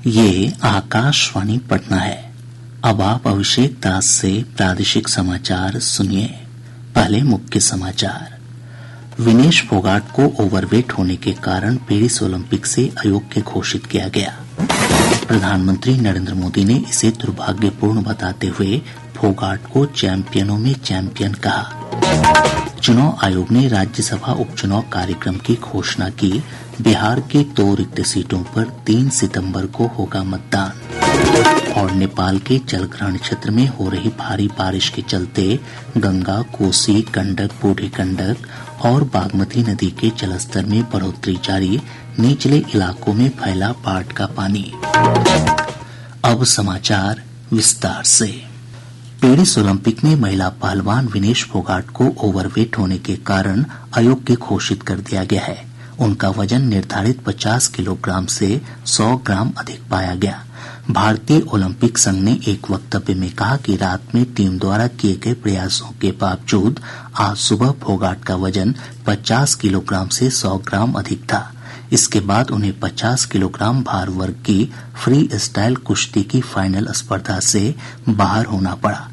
ये आकाशवाणी पटना है। अब आप अभिषेक दास से प्रादेशिक समाचार सुनिए। पहले मुख्य समाचार। विनेश फोगाट को ओवरवेट होने के कारण पेरिस ओलंपिक से अयोग्य घोषित किया गया। प्रधानमंत्री नरेंद्र मोदी ने इसे दुर्भाग्यपूर्ण बताते हुए फोगाट को चैंपियनों में चैंपियन कहा। चुनाव आयोग ने राज्यसभा उपचुनाव कार्यक्रम की घोषणा की। बिहार की 2 रिक्त सीटों पर 3 सितंबर को होगा मतदान। और नेपाल के जलग्रहण क्षेत्र में हो रही भारी बारिश के चलते गंगा, कोसी, गंडक, बूढ़ी गंडक और बागमती नदी के जलस्तर में बढ़ोतरी जारी। निचले इलाकों में फैला बाढ़ का पानी। अब समाचार विस्तार से। पेरिस ओलंपिक में महिला पहलवान विनेश फोगाट को ओवरवेट होने के कारण अयोग्य घोषित कर दिया गया है। उनका वजन निर्धारित 50 किलोग्राम से 100 ग्राम अधिक पाया गया। भारतीय ओलंपिक संघ ने एक वक्तव्य में कहा कि रात में टीम द्वारा किए गए प्रयासों के बावजूद आज सुबह फोगाट का वजन 50 किलोग्राम से 100 ग्राम अधिक था। इसके बाद उन्हें 50 किलोग्राम भार वर्ग की फ्री स्टाइल कुश्ती की फाइनल स्पर्धा से बाहर होना पड़ा।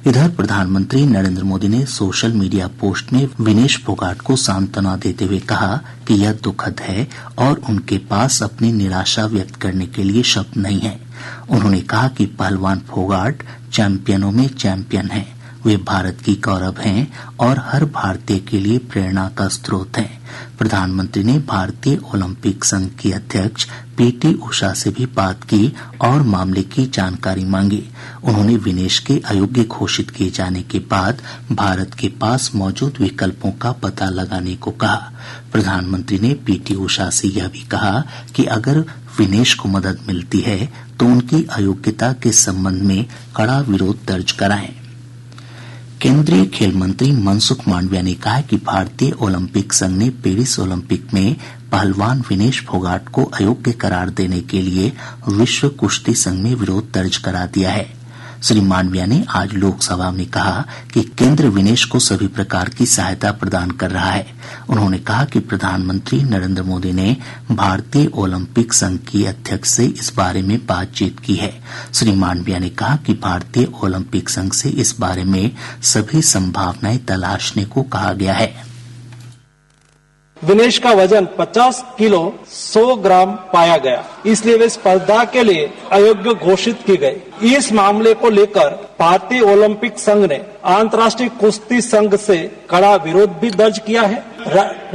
इधर प्रधानमंत्री नरेंद्र मोदी ने सोशल मीडिया पोस्ट में विनेश फोगाट को सांत्वना देते हुए कहा कि यह दुखद है और उनके पास अपनी निराशा व्यक्त करने के लिए शब्द नहीं है। उन्होंने कहा कि पहलवान फोगाट चैंपियनों में चैंपियन हैं। वे भारत की गौरव हैं और हर भारतीय के लिए प्रेरणा का स्रोत हैं। प्रधानमंत्री ने भारतीय ओलंपिक संघ की अध्यक्ष पीटी उषा से भी बात की और मामले की जानकारी मांगी। उन्होंने विनेश के अयोग्य घोषित किए जाने के बाद भारत के पास मौजूद विकल्पों का पता लगाने को कहा। प्रधानमंत्री ने पीटी उषा से यह भी कहा कि अगर विनेश को मदद मिलती है तो उनकी अयोग्यता के संबंध में कड़ा विरोध दर्ज कराएं। केंद्रीय खेल मंत्री मनसुख मांडविया ने कहा कि भारतीय ओलंपिक संघ ने पेरिस ओलंपिक में पहलवान विनेश फोगाट को अयोग्य करार देने के लिए विश्व कुश्ती संघ में विरोध दर्ज करा दिया है। श्री मांडविया ने आज लोकसभा में कहा कि केंद्र विनेश को सभी प्रकार की सहायता प्रदान कर रहा है। उन्होंने कहा कि प्रधानमंत्री नरेंद्र मोदी ने भारतीय ओलंपिक संघ की अध्यक्ष से इस बारे में बातचीत की है। श्री मांडविया ने कहा कि भारतीय ओलंपिक संघ से इस बारे में सभी संभावनाएं तलाशने को कहा गया है। विनेश का वजन 50 किलो 100 ग्राम पाया गया, इसलिए वे स्पर्धा के लिए अयोग्य घोषित की गई। इस मामले को लेकर भारतीय ओलंपिक संघ ने अंतर्राष्ट्रीय कुश्ती संघ से कड़ा विरोध भी दर्ज किया है।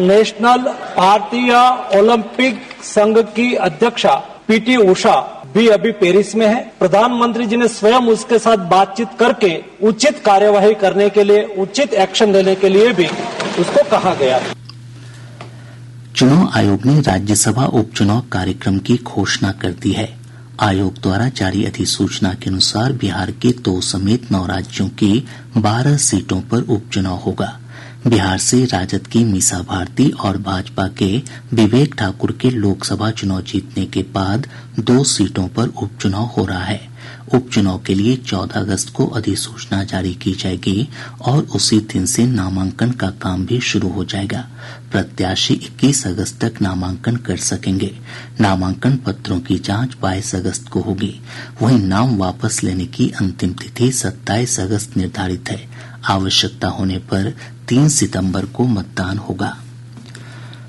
नेशनल भारतीय ओलंपिक संघ की अध्यक्षा पीटी उषा भी अभी पेरिस में है। प्रधानमंत्री जी ने स्वयं उसके साथ बातचीत करके उचित कार्यवाही करने के लिए, उचित एक्शन लेने के लिए भी उसको कहा गया है। चुनाव आयोग ने राज्यसभा उपचुनाव कार्यक्रम की घोषणा कर दी है। आयोग द्वारा जारी अधिसूचना के अनुसार बिहार के 2 समेत 9 राज्यों की 12 सीटों पर उपचुनाव होगा। बिहार से राजद की मीसा भारती और भाजपा के विवेक ठाकुर के लोकसभा चुनाव जीतने के बाद 2 सीटों पर उपचुनाव हो रहा है। उपचुनाव के लिए 14 अगस्त को अधिसूचना जारी की जाएगी और उसी दिन से नामांकन का काम भी शुरू हो जाएगा। प्रत्याशी 21 अगस्त तक नामांकन कर सकेंगे। नामांकन पत्रों की जांच 22 अगस्त को होगी। वहीं नाम वापस लेने की अंतिम तिथि 27 अगस्त निर्धारित है। आवश्यकता होने पर 3 सितंबर को मतदान होगा।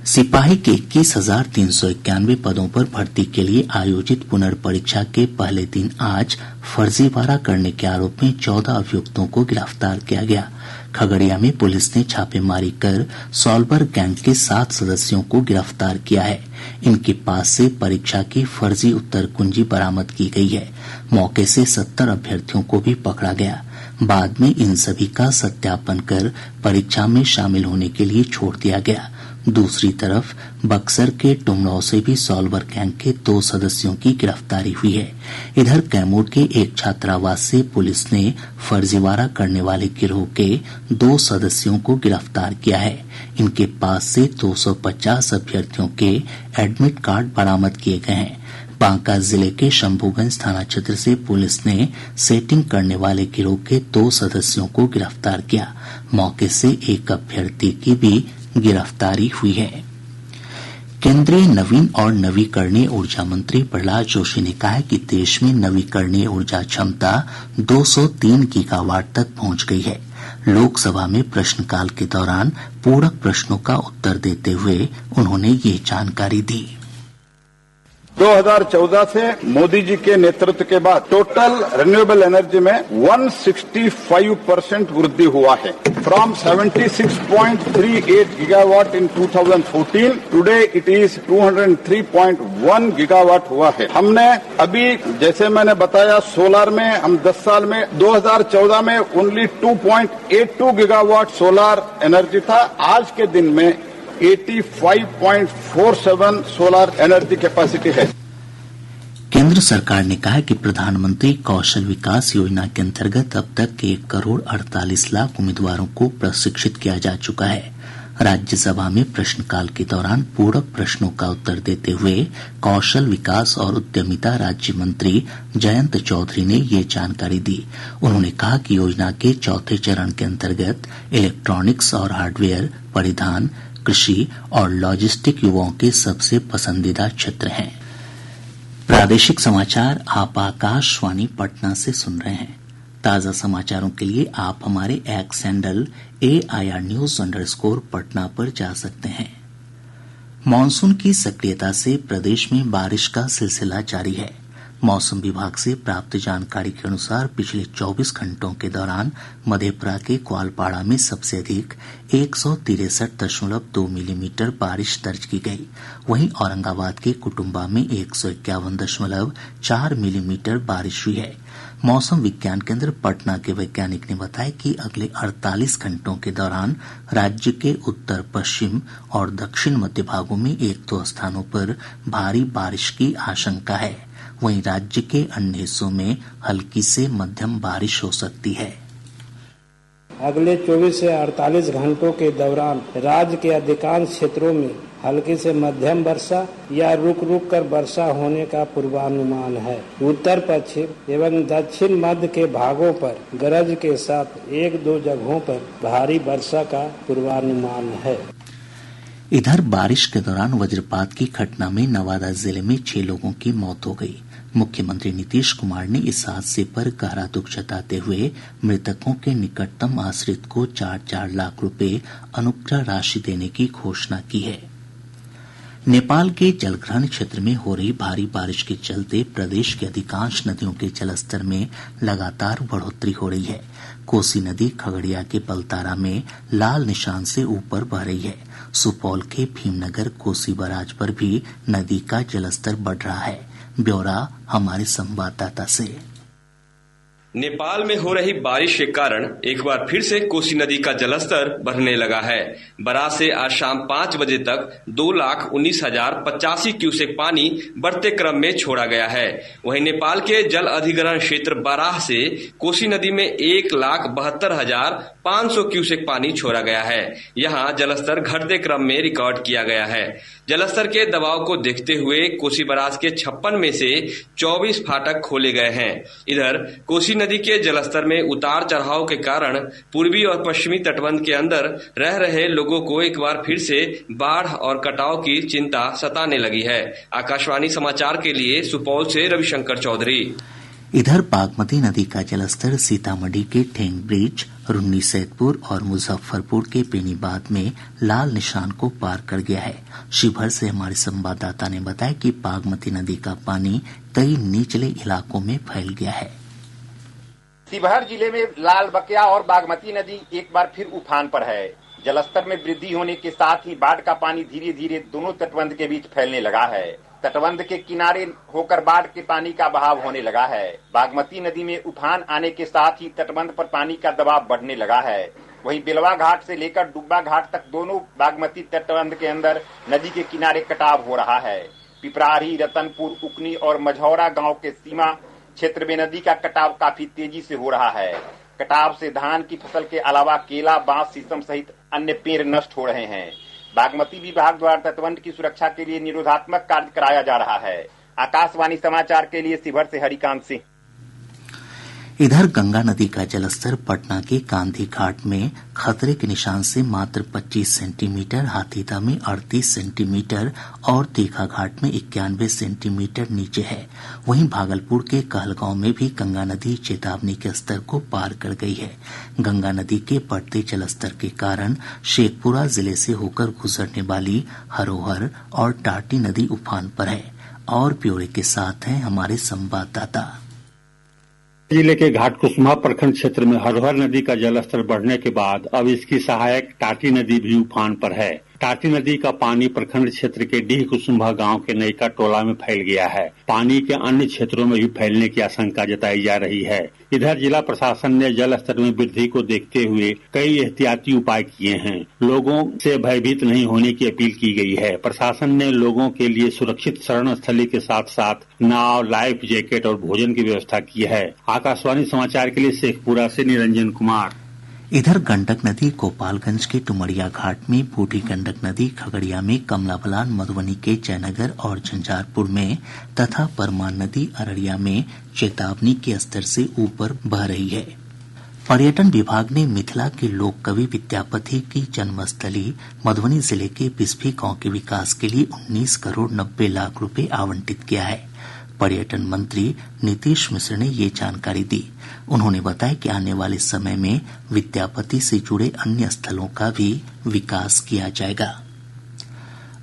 सिपाही के 21,391 पदों पर भर्ती के लिए आयोजित पुनर्परीक्षा के पहले दिन आज फर्जीवाड़ा करने के आरोप में 14 अभियुक्तों को गिरफ्तार किया गया। खगड़िया में पुलिस ने छापेमारी कर सॉल्वर गैंग के 7 सदस्यों को गिरफ्तार किया है। इनके पास से परीक्षा की फर्जी उत्तर कुंजी बरामद की गई है। मौके से 70 अभ्यर्थियों को भी पकड़ा गया। बाद में इन सभी का सत्यापन कर परीक्षा में शामिल होने के लिए छोड़ दिया गया। दूसरी तरफ बक्सर के टुमराव से भी सॉल्वर गैंग के 2 सदस्यों की गिरफ्तारी हुई है। इधर कैमूर के एक छात्रावास से पुलिस ने फर्जीवाड़ा करने वाले गिरोह के 2 सदस्यों को गिरफ्तार किया है। इनके पास से 250 अभ्यर्थियों के एडमिट कार्ड बरामद किए गए हैं। बांका जिले के शंभूगंज थाना क्षेत्र से पुलिस ने सेटिंग करने वाले गिरोह के 2 सदस्यों को गिरफ्तार किया। मौके से एक अभ्यर्थी की भी गिरफ्तारी हुई है। केंद्रीय नवीन और नवीकरणीय ऊर्जा मंत्री प्रहलाद जोशी ने कहा है कि देश में नवीकरणीय ऊर्जा क्षमता 203 गीगावाट तक पहुंच गई है। लोकसभा में प्रश्नकाल के दौरान पूरक प्रश्नों का उत्तर देते हुए उन्होंने ये जानकारी दी। 2014 से मोदी जी के नेतृत्व के बाद टोटल रिन्यूएबल एनर्जी में 165% वृद्धि हुआ है। From 76.38 gigawatt in 2014 today it is 203.1 gigawatt हुआ है। हमने अभी जैसे मैंने बताया सोलर में हम 10 साल में 2014 में ओनली 2.82 गीगावाट सोलर एनर्जी था। आज के दिन में 85.47 सोलर एनर्जी कैपेसिटी है। केंद्र सरकार ने कहा है कि प्रधानमंत्री कौशल विकास योजना के अंतर्गत अब तक 1 करोड़ 48 लाख उम्मीदवारों को प्रशिक्षित किया जा चुका है। राज्यसभा में प्रश्नकाल के दौरान पूरक प्रश्नों का उत्तर देते हुए कौशल विकास और उद्यमिता राज्य मंत्री जयंत चौधरी ने ये जानकारी दी। उन्होंने कहा कि योजना के चौथे चरण के अंतर्गत इलेक्ट्रॉनिक्स और हार्डवेयर, परिधान, कृषि और लॉजिस्टिक युवाओं के सबसे पसंदीदा क्षेत्र हैं। प्रादेशिक समाचार आप आकाशवाणी पटना से सुन रहे हैं। ताज़ा समाचारों के लिए आप हमारे x handle AIR News_ Patna पर जा सकते हैं। मॉनसून की सक्रियता से प्रदेश में बारिश का सिलसिला जारी है। मौसम विभाग से प्राप्त जानकारी के अनुसार पिछले 24 घंटों के दौरान मधेपुरा के ग्वालपाड़ा में सबसे अधिक 163.2 मिलीमीटर बारिश दर्ज की गई। वहीं औरंगाबाद के कुटुंबा में 151.4 मिलीमीटर बारिश हुई है। मौसम विज्ञान केंद्र पटना के वैज्ञानिक ने बताया कि अगले 48 घंटों के दौरान राज्य के उत्तर पश्चिम और दक्षिण मध्य भागों में 1-2 स्थानों पर भारी बारिश की आशंका है। वहीं राज्य के अन्य हिस्सों में हल्की से मध्यम बारिश हो सकती है। अगले 24 से 48 घंटों के दौरान राज्य के अधिकांश क्षेत्रों में हल्की से मध्यम वर्षा या रुक रुक कर वर्षा होने का पूर्वानुमान है। उत्तर पश्चिम एवं दक्षिण मध्य के भागों पर गरज के साथ 1-2 जगहों पर भारी वर्षा का पूर्वानुमान है। इधर बारिश के दौरान वज्रपात की घटना में नवादा जिले में 6 लोगों की मौत हो गई। मुख्यमंत्री नीतीश कुमार ने इस हादसे पर गहरा दुख जताते हुए मृतकों के निकटतम आश्रित को 4-4 लाख रुपए अनुग्रह राशि देने की घोषणा की है। नेपाल के जलग्रहण क्षेत्र में हो रही भारी बारिश के चलते प्रदेश की अधिकांश नदियों के जलस्तर में लगातार बढ़ोतरी हो रही है। कोसी नदी खगड़िया के बलतारा में लाल निशान से ऊपर बह रही है। सुपौल के भीमनगर कोसी बराज पर भी नदी का जलस्तर बढ़ रहा है। ब्यौरा हमारे संवाददाता से। नेपाल में हो रही बारिश के कारण एक बार फिर से कोसी नदी का जलस्तर बढ़ने लगा है। बराज से आज शाम 5 बजे तक 2,19,085 क्यूसेक पानी बढ़ते क्रम में छोड़ा गया है। वहीं नेपाल के जल अधिग्रहण क्षेत्र बराह से कोसी नदी में 1,72,500 क्यूसेक पानी छोड़ा गया है। यहाँ जलस्तर घटते क्रम में रिकॉर्ड किया गया है। जलस्तर के दबाव को देखते हुए कोसी बराज के 56 में से 24 फाटक खोले गए हैं। इधर कोसी नदी के जलस्तर में उतार चढ़ाव के कारण पूर्वी और पश्चिमी तटबंध के अंदर रह रहे लोगों को एक बार फिर से बाढ़ और कटाव की चिंता सताने लगी है। आकाशवाणी समाचार के लिए सुपौल से रविशंकर चौधरी। इधर बागमती नदी का जलस्तर सीतामढ़ी के ठेंग ब्रिज, रुन्नीसैदपुर और मुजफ्फरपुर के बेनीबाद में लाल निशान को पार कर गया है। शिवहर से हमारे संवाददाता ने बताया कि बागमती नदी का पानी कई निचले इलाकों में फैल गया है। शिवहर जिले में लाल बकिया और बागमती नदी एक बार फिर उफान पर है। जलस्तर में वृद्धि होने के साथ ही बाढ़ का पानी धीरे धीरे दोनों तटबंध के बीच फैलने लगा है। तटबंध के किनारे होकर बाढ़ के पानी का बहाव होने लगा है। बागमती नदी में उफान आने के साथ ही तटबंध पर पानी का दबाव बढ़ने लगा है। वहीं बेलवा घाट से लेकर डुब्बा घाट तक दोनों बागमती तटबंध के अंदर नदी के किनारे कटाव हो रहा है। पिपराही, रतनपुर, उकनी और मझौरा गांव के सीमा क्षेत्र में नदी का कटाव काफी तेजी से हो रहा है। कटाव से धान की फसल के अलावा केला, बांस, शीशम सहित अन्य पेड़ नष्ट हो रहे हैं। बागमती विभाग द्वारा तटबंध की सुरक्षा के लिए निरोधात्मक कार्य कराया जा रहा है। आकाशवाणी समाचार के लिए शिवहर से हरिकांत सिंह। इधर गंगा नदी का जलस्तर पटना के गांधी घाट में खतरे के निशान से मात्र 25 सेंटीमीटर, हाथीदह में 38 सेंटीमीटर और दीघा घाट में 91 सेंटीमीटर नीचे है। वहीं भागलपुर के कहलगांव में भी गंगा नदी चेतावनी के स्तर को पार कर गई है। गंगा नदी के बढ़ते जलस्तर के कारण शेखपुरा जिले से होकर गुजरने वाली हरोहर और टाटी नदी उफान पर है। और ब्यौरे के साथ हैं हमारे संवाददाता। जिले के घाटकुसुम्भा प्रखंड क्षेत्र में हरोहर नदी का जलस्तर बढ़ने के बाद अब इसकी सहायक टाटी नदी भी उफान पर है। टाटी नदी का पानी प्रखंड क्षेत्र के डीह कुसुम्भा गांव के नयका टोला में फैल गया है। पानी के अन्य क्षेत्रों में भी फैलने की आशंका जताई जा रही है। इधर जिला प्रशासन ने जल स्तर में वृद्धि को देखते हुए कई एहतियाती उपाय किए हैं। लोगों से भयभीत नहीं होने की अपील की गई है। प्रशासन ने लोगों के लिए सुरक्षित शरण स्थली के साथ साथ नाव, लाइफ जैकेट और भोजन की व्यवस्था की है। आकाशवाणी समाचार के लिए शेखपुरा से निरंजन कुमार। इधर गंडक नदी गोपालगंज के डुमरिया घाट में, बूढ़ी गंडक नदी खगड़िया में, कमला बलान मधुबनी के जयनगर और झंझारपुर में तथा परमान नदी अररिया में चेतावनी के स्तर से ऊपर बह रही है। पर्यटन विभाग ने मिथिला के लोक कवि विद्यापति की जन्मस्थली मधुबनी जिले के बिस्फी गांव के विकास के लिए 19 करोड़ 90 लाख रुपए आवंटित किया है। पर्यटन मंत्री नीतीश मिश्र ने ये जानकारी दी। उन्होंने बताया कि आने वाले समय में विद्यापति से जुड़े अन्य स्थलों का भी विकास किया जाएगा।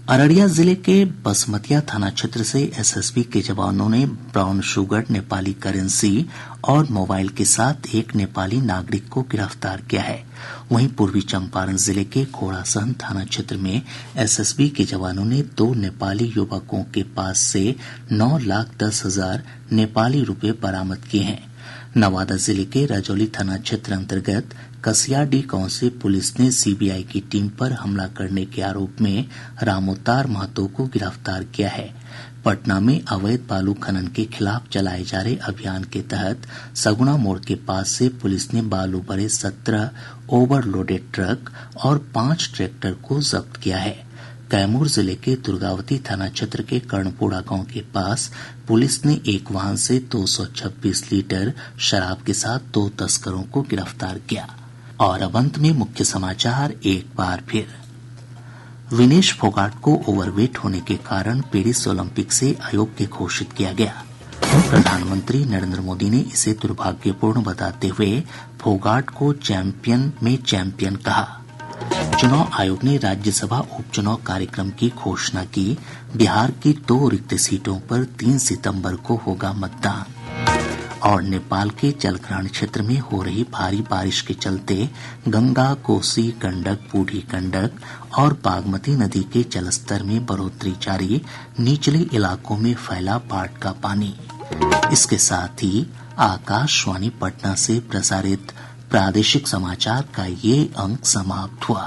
अररिया जिले के बसमतिया थाना क्षेत्र से एसएसबी के जवानों ने ब्राउन शुगर, नेपाली करेंसी और मोबाइल के साथ एक नेपाली नागरिक को गिरफ्तार किया है। वहीं पूर्वी चंपारण जिले के घोड़ासहन थाना क्षेत्र में एसएसबी के जवानों ने 2 नेपाली युवकों के पास से 9,10,000 नेपाली रुपए बरामद किए हैं। नवादा जिले के रजौली थाना क्षेत्र अंतर्गत कसियाडीह गांव से पुलिस ने सीबीआई की टीम पर हमला करने के आरोप में रामोतार महतो को गिरफ्तार किया है। पटना में अवैध बालू खनन के खिलाफ चलाए जा रहे अभियान के तहत सगुना मोड़ के पास से पुलिस ने बालू भरे 17 ओवरलोडेड ट्रक और 5 ट्रैक्टर को जब्त किया है। कैमूर जिले के दुर्गावती थाना क्षेत्र के कर्णपुरा गांव के पास पुलिस ने एक वाहन से 226 लीटर शराब के साथ 2 तस्करों को गिरफ्तार किया। और अब अंत में मुख्य समाचार एक बार फिर। विनेश फोगाट को ओवरवेट होने के कारण पेरिस ओलंपिक से अयोग्य घोषित किया गया। प्रधानमंत्री नरेंद्र मोदी ने इसे दुर्भाग्यपूर्ण बताते हुए फोगाट को चैंपियन में चैंपियन कहा। चुनाव आयोग ने राज्यसभा उपचुनाव कार्यक्रम की घोषणा की। बिहार की 2 रिक्त सीटों पर 3 सितंबर को होगा मतदान। और नेपाल के जलग्रहण क्षेत्र में हो रही भारी बारिश के चलते गंगा, कोसी, गंडक, बूढ़ी गंडक और बागमती नदी के जलस्तर में बढ़ोतरी जारी। निचले इलाकों में फैला बाढ़ का पानी। इसके साथ ही आकाशवाणी पटना से प्रसारित प्रादेशिक समाचार का ये अंक समाप्त हुआ।